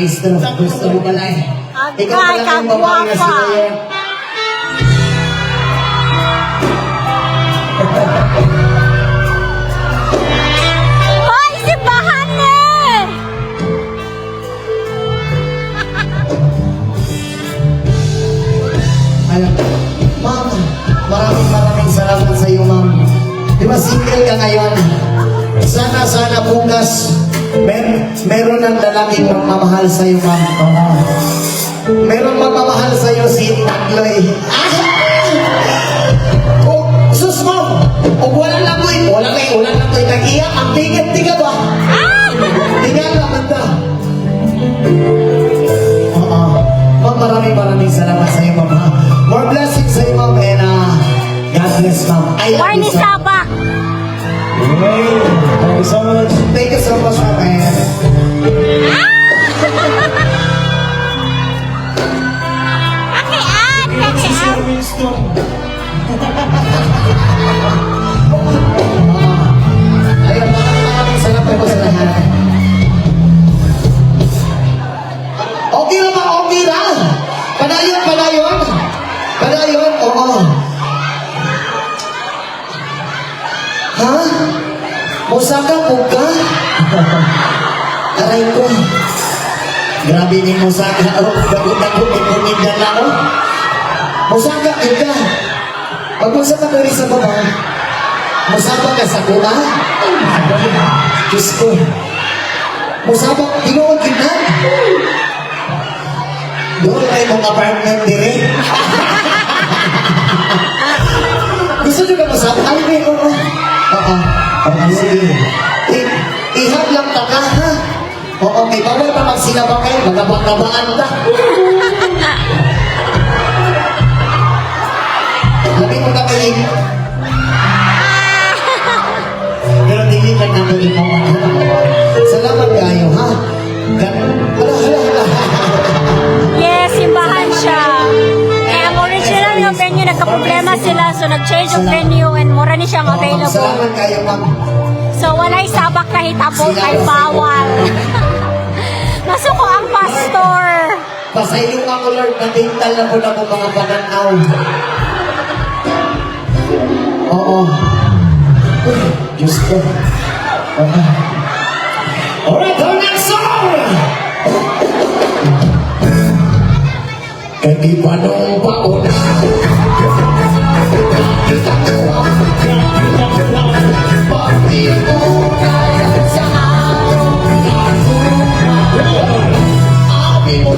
maestro. Gusto mo pala eh. Ikaw Ay, pala ang babae na kagwapa. sila. Hoy, simbahan eh! Alam, ma'am, maraming salamat sa iyo, ma'am. Di ba single ka ngayon? Sana bukas, meron ng lalaking magmamahal sa iyo, ma'am. Meron magmamahal sa iyo si Tagloy. Oh, sus mo! O wala lang ko nag-iyak. Ang tigat ba? Tigat naman ta. Ma'am, maraming salamat sa iyo, ma'am. More blessings sa iyo, ma'am, and God bless, ma'am. I love you Barney so much. Sabak. Thank you so much. Thank you so much, ma'am. Ayun, maraming salamat po sa lahat. Okay na ba? Okay na? Padayon, oo. Ha? Musaka po ka? Aray ko. Grabe ni Musaka. Dago-dago ni Punindan na ako. Musaka po ka. Pag musaka ko rin sa baba, musaka ka sa kuna? Diyos ko. Musaka, tinuod kita. Doon ay mong apartment dire. Gusto nyo ka masama? Ay, may ko. Oo. Sige. Ihap lang ka ka, ha? Oo, may bawal pa magsinabang kayo. Magabang-gabaan ka. Labi mo ka kayo. Pero hindi ka na kayo mo. Salamat kayo, ha? Hala. Yes, simbahan siya. Eh, ang original yung venue, nagka-problema sila. So, nag-change yung venue and mura ni siyang available. Salamat kayo, ma'am. So, walay sabak na hitabo kay bawal. Masuko ang pastor. Pasayong ako, Lord, natintal na po na po mga pananaw. Oo. Diyos ko. Alright, our next song! Hindi pa nung pauna. Kita ko ang pati mo kaya sa Abi mo